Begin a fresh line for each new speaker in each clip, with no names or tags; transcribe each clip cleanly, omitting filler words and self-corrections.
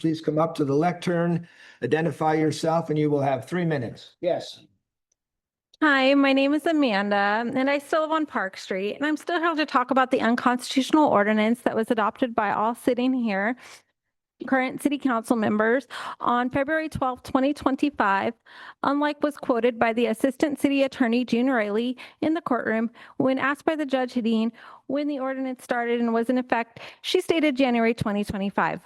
please come up to the lectern, identify yourself, and you will have 3 minutes. Yes.
Hi, my name is Amanda, and I still live on Park Street, and I'm still here to talk about the unconstitutional ordinance that was adopted by all sitting here, current city council members, on February 12, 2025, unlike was quoted by the Assistant City Attorney June Riley in the courtroom when asked by the Judge Hadeen when the ordinance started and was in effect. She stated January 2025.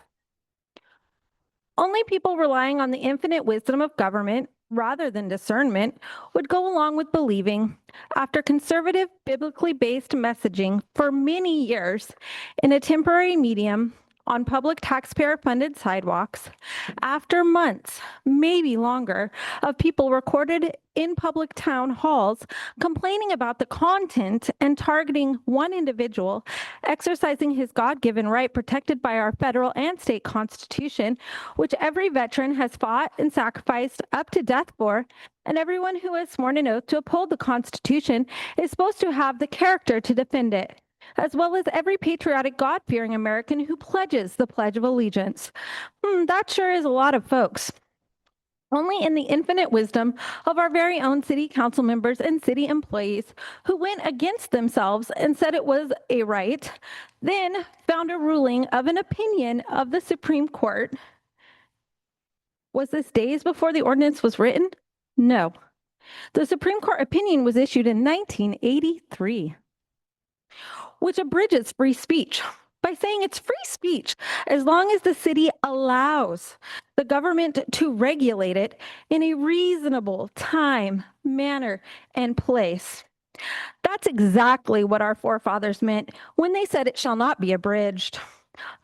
Only people relying on the infinite wisdom of government rather than discernment would go along with believing, after conservative, biblically based messaging for many years in a temporary medium on public taxpayer-funded sidewalks, after months, maybe longer, of people recorded in public town halls complaining about the content and targeting one individual exercising his God-given right protected by our federal and state constitution, which every veteran has fought and sacrificed up to death for, and everyone who has sworn an oath to uphold the Constitution is supposed to have the character to defend it, as well as every patriotic, God-fearing American who pledges the Pledge of Allegiance. That sure is a lot of folks. Only in the infinite wisdom of our very own city council members and city employees who went against themselves and said it was a right, then found a ruling of an opinion of the Supreme Court. Was this days before the ordinance was written? No. The Supreme Court opinion was issued in 1983, which abridges free speech by saying it's free speech as long as the city allows the government to regulate it in a reasonable time, manner, and place. That's exactly what our forefathers meant when they said it shall not be abridged.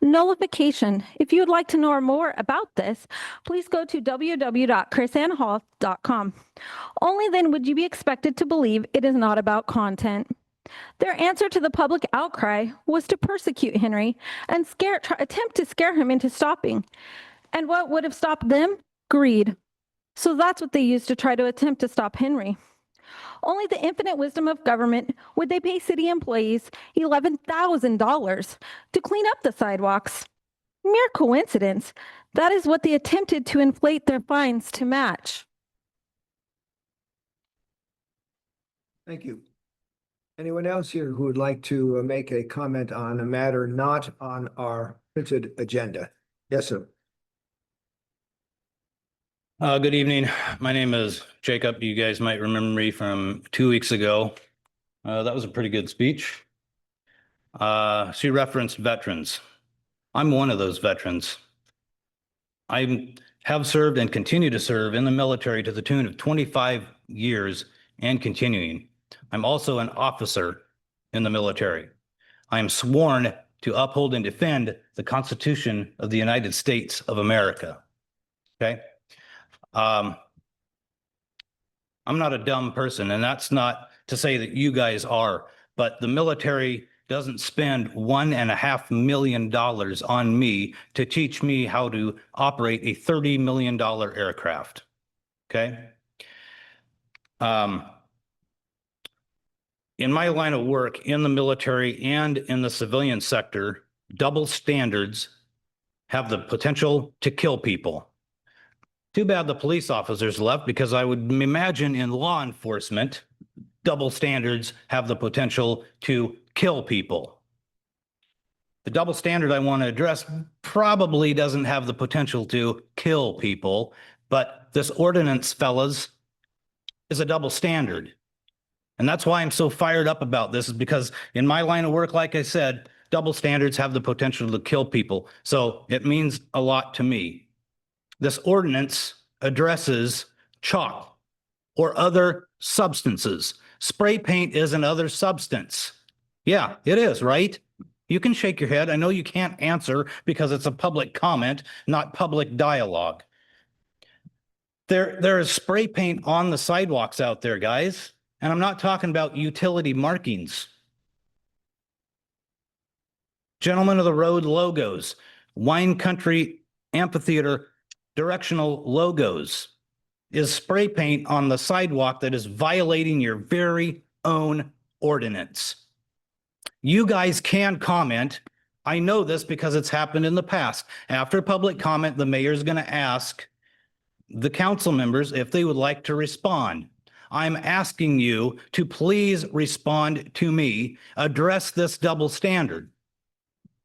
Nullification. If you would like to know more about this, please go to www.chrisannhall.com. Only then would you be expected to believe it is not about content. Their answer to the public outcry was to persecute Henry and attempt to scare him into stopping. And what would have stopped them? Greed. So that's what they used to try to attempt to stop Henry. Only the infinite wisdom of government would they pay city employees $11,000 to clean up the sidewalks. Mere coincidence. That is what they attempted to inflate their fines to match.
Thank you. Anyone else here who would like to make a comment on a matter not on our printed agenda? Yes, sir.
Good evening. My name is Jacob. You guys might remember me from 2 weeks ago. That was a pretty good speech. She referenced veterans. I'm one of those veterans. I have served and continue to serve in the military to the tune of 25 years and continuing. I'm also an officer in the military. I am sworn to uphold and defend the Constitution of the United States of America. Okay? I'm not a dumb person, and that's not to say that you guys are, but the military doesn't spend $1.5 million on me to teach me how to operate a $30 million aircraft. Okay? In my line of work in the military and in the civilian sector, double standards have the potential to kill people. Too bad the police officers left, because I would imagine in law enforcement, double standards have the potential to kill people. The double standard I want to address probably doesn't have the potential to kill people, but this ordinance, fellas, is a double standard. And that's why I'm so fired up about this, is because in my line of work, like I said, double standards have the potential to kill people. So it means a lot to me. This ordinance addresses chalk or other substances. Spray paint is another substance. Yeah, it is, right? You can shake your head. I know you can't answer because it's a public comment, not public dialogue. There is spray paint on the sidewalks out there, guys. And I'm not talking about utility markings. Gentlemen of the Road logos, Wine Country Amphitheater directional logos is spray paint on the sidewalk that is violating your very own ordinance. You guys can comment I know this because it's happened in the past. After public comment, the mayor's going to ask the council members if they would like to respond. I'm asking you to please respond to me, address this double standard.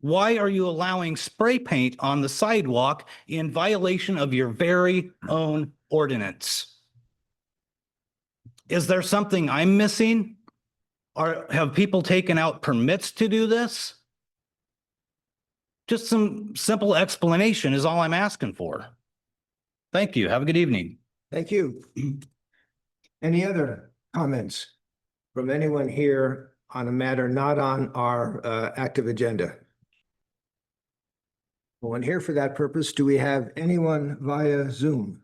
Why are you allowing spray paint on the sidewalk in violation of your very own ordinance? Is there something I'm missing? Or have people taken out permits to do this? Just some simple explanation is all I'm asking for. Thank you. Have a good evening.
Thank you. Any other comments from anyone here on a matter not on our active agenda? No one here for that purpose. Do we have anyone via Zoom?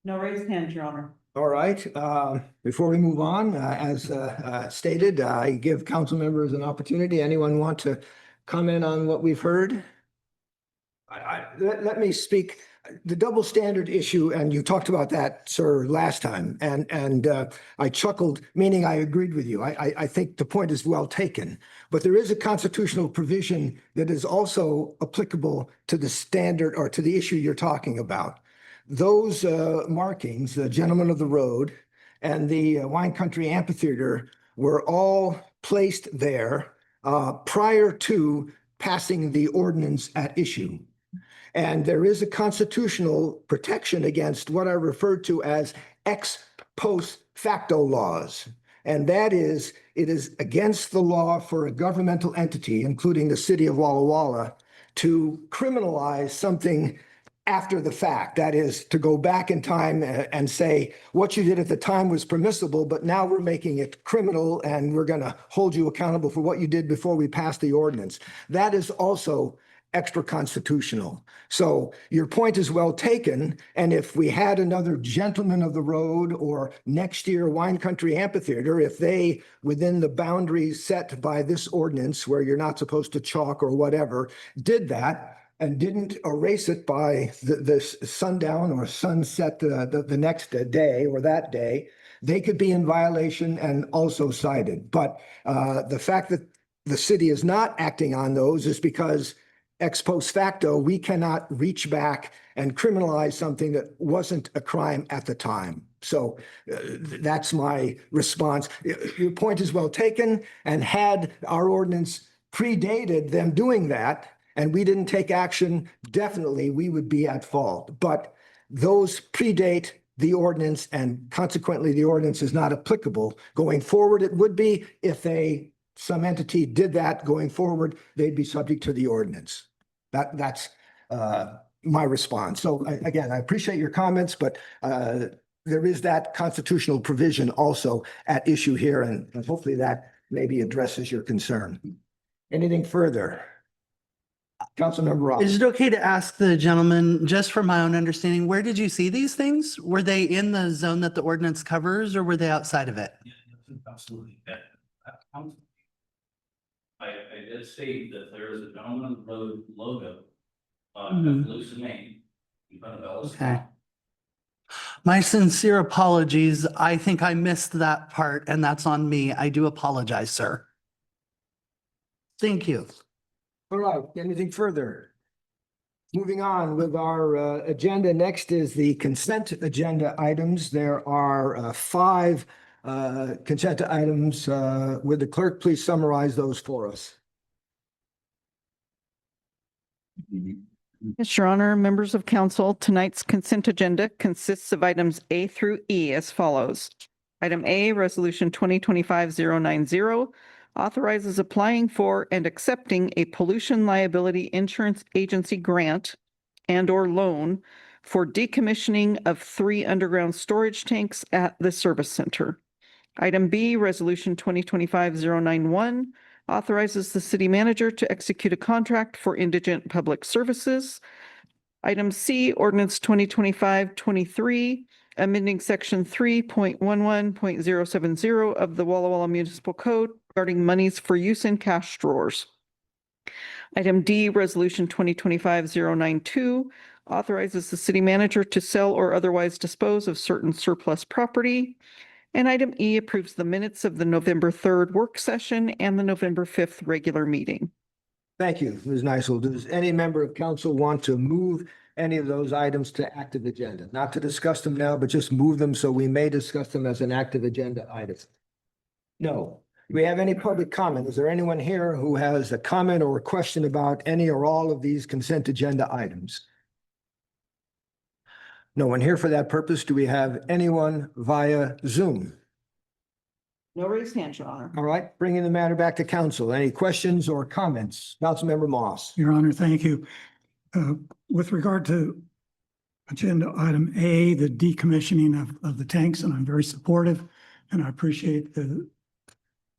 No raised hands, Your Honor.
All right, before we move on, as stated, I give council members an opportunity. Anyone want to comment on what we've heard? Let me speak, the double standard issue, and you talked about that, sir, last time, and I chuckled, meaning I agreed with you. I think the point is well taken, but there is a constitutional provision that is also applicable to the standard or to the issue you're talking about. Those markings, the Gentleman of the Road and the Wine Country Amphitheater, were all placed there prior to passing the ordinance at issue. And there is a constitutional protection against what I referred to as ex post facto laws. And that is, it is against the law for a governmental entity, including the city of Walla Walla, to criminalize something after the fact. That is, to go back in time and say what you did at the time was permissible, but now we're making it criminal and we're going to hold you accountable for what you did before we passed the ordinance. That is also extra constitutional. So your point is well taken. And if we had another Gentleman of the Road or next year Wine Country Amphitheater, if they, within the boundaries set by this ordinance where you're not supposed to chalk or whatever, did that, and didn't erase it by the sundown or sunset the next day or that day, they could be in violation and also cited. But the fact that the city is not acting on those is because ex post facto, we cannot reach back and criminalize something that wasn't a crime at the time. So that's my response. Your point is well taken, and had our ordinance predated them doing that, and we didn't take action, definitely we would be at fault. But those predate the ordinance, and consequently the ordinance is not applicable. Going forward, it would be. If some entity did that going forward, they'd be subject to the ordinance. That's my response. So again, I appreciate your comments, but there is that constitutional provision also at issue here, and hopefully that maybe addresses your concern. Anything further? Councilmember Ross.
Is it okay to ask the gentleman, just from my own understanding, where did you see these things? Were they in the zone that the ordinance covers, or were they outside of it?
Absolutely. I did state that there is a Gentleman of the Road logo
Mhm.
loose in Maine in front of Ellis.
Okay. My sincere apologies. I think I missed that part, and that's on me. I do apologize, sir. Thank you.
All right, anything further? Moving on with our agenda, next is the consent agenda items. There are 5 consent items. Would the clerk please summarize those for us?
Yes, Your Honor, members of council, tonight's consent agenda consists of items A through E as follows. Item A, Resolution 2025-090, authorizes applying for and accepting a pollution liability insurance agency grant and/or loan for decommissioning of 3 underground storage tanks at the service center. Item B, Resolution 2025-091, authorizes the city manager to execute a contract for indigent public services. Item C, Ordinance 2025-23, amending Section 3.11.070 of the Walla Walla Municipal Code regarding monies for use in cash drawers. Item D, Resolution 2025-092, authorizes the city manager to sell or otherwise dispose of certain surplus property. And item E approves the minutes of the November 3rd work session and the November 5th regular meeting.
Thank you, Ms. Nice. Does any member of council want to move any of those items to active agenda? Not to discuss them now, but just move them so we may discuss them as an active agenda item. No. Do we have any public comment? Is there anyone here who has a comment or a question about any or all of these consent agenda items? No one here for that purpose. Do we have anyone via Zoom?
No raised hands, Your Honor.
All right, bringing the matter back to council. Any questions or comments? Councilmember Moss.
Your Honor, thank you. With regard to agenda item A, the decommissioning of the tanks, and I'm very supportive, and I appreciate the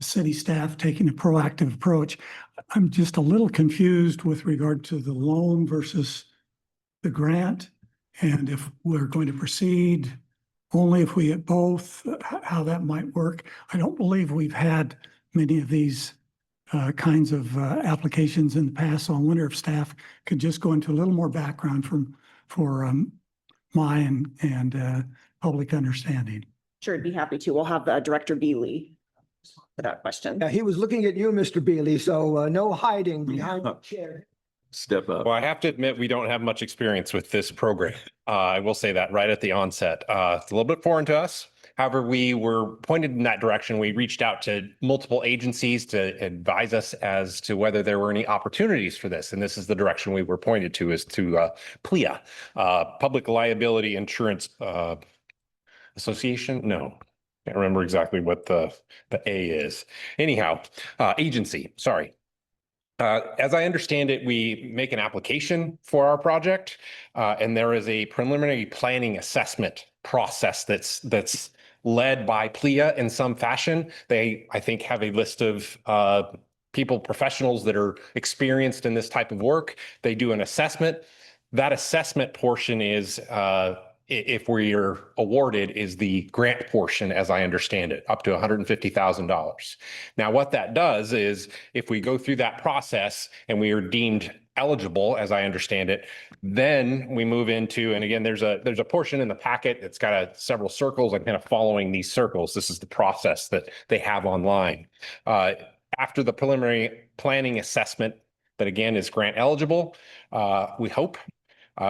city staff taking a proactive approach. I'm just a little confused with regard to the loan versus the grant, and if we're going to proceed only if we get both, how that might work. I don't believe we've had many of these kinds of applications in the past, so I wonder if staff could just go into a little more background for my and public understanding.
Sure, I'd be happy to. We'll have Director Beely for that question.
He was looking at you, Mr. Beely, so no hiding behind the chair.
Step up.
Well, I have to admit, we don't have much experience with this program. I will say that right at the onset. It's a little bit foreign to us. However, we were pointed in that direction. We reached out to multiple agencies to advise us as to whether there were any opportunities for this. And this is the direction we were pointed to, is to PLIA, Public Liability Insurance Association. No, can't remember exactly what the A is. Anyhow, agency, sorry. As I understand it, we make an application for our project, and there is a preliminary planning assessment process that's led by PLIA in some fashion. They, I think, have a list of people, professionals that are experienced in this type of work. They do an assessment. That assessment portion is, if we are awarded, is the grant portion, as I understand it, up to $150,000. Now, what that does is, if we go through that process and we are deemed eligible, as I understand it, then we move into, and again, there's a portion in the packet that's got several circles. I'm kind of following these circles. This is the process that they have online. After the preliminary planning assessment, that again is grant eligible, we hope.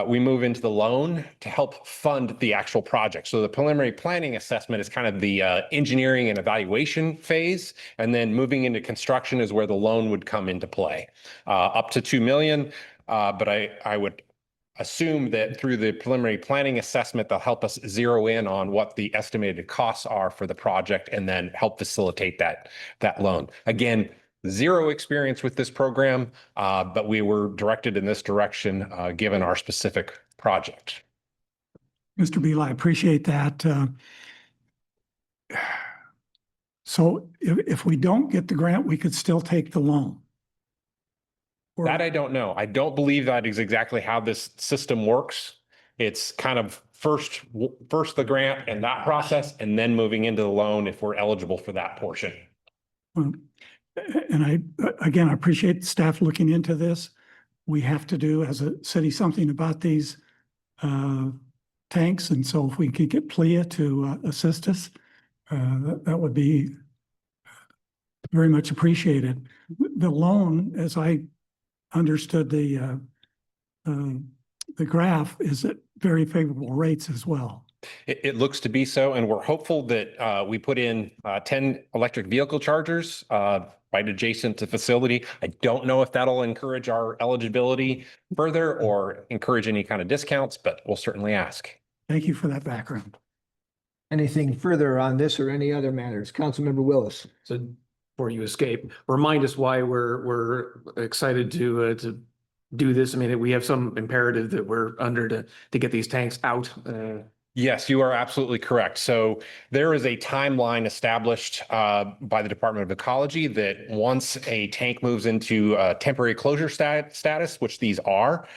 We move into the loan to help fund the actual project. So the preliminary planning assessment is kind of the engineering and evaluation phase, and then moving into construction is where the loan would come into play, up to $2 million. But I would assume that through the preliminary planning assessment, they'll help us zero in on what the estimated costs are for the project, and then help facilitate that loan. Again, zero experience with this program, but we were directed in this direction given our specific project.
Mr. Beal, I appreciate that. So if we don't get the grant, we could still take the loan. Or-
That I don't know. I don't believe that is exactly how this system works. It's kind of first the grant and that process, and then moving into the loan if we're eligible for that portion.
Well, and I appreciate staff looking into this. We have to do as a city something about these tanks. And so if we could get PLIA to assist us, that would be very much appreciated. The loan, as I understood the graph, is at very favorable rates as well.
It looks to be so, and we're hopeful that we put in 10 electric vehicle chargers right adjacent to facility. I don't know if that'll encourage our eligibility further or encourage any kind of discounts, but we'll certainly ask.
Thank you for that background.
Anything further on this or any other matters? Councilmember Willis.
So before you escape, remind us why we're excited to do this. I mean, we have some imperative that we're under to get these tanks out.
Yes, you are absolutely correct. So there is a timeline established by the Department of Ecology that once a tank moves into temporary closure status, which these are,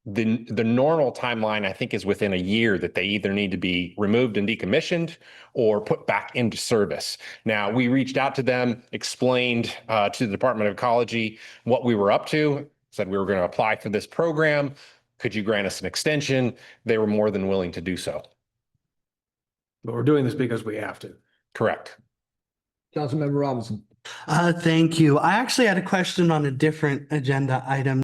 the normal timeline, I think, is within a year that they either need to be removed and decommissioned or put back into service. Now, we reached out to them, explained to the Department of Ecology what we were up to, said we were going to apply for this program. Could you grant us an extension? They were more than willing to do so.
But we're doing this because we have to.
Correct.
Councilmember Robinson.
Thank you. I actually had a question on a different agenda item.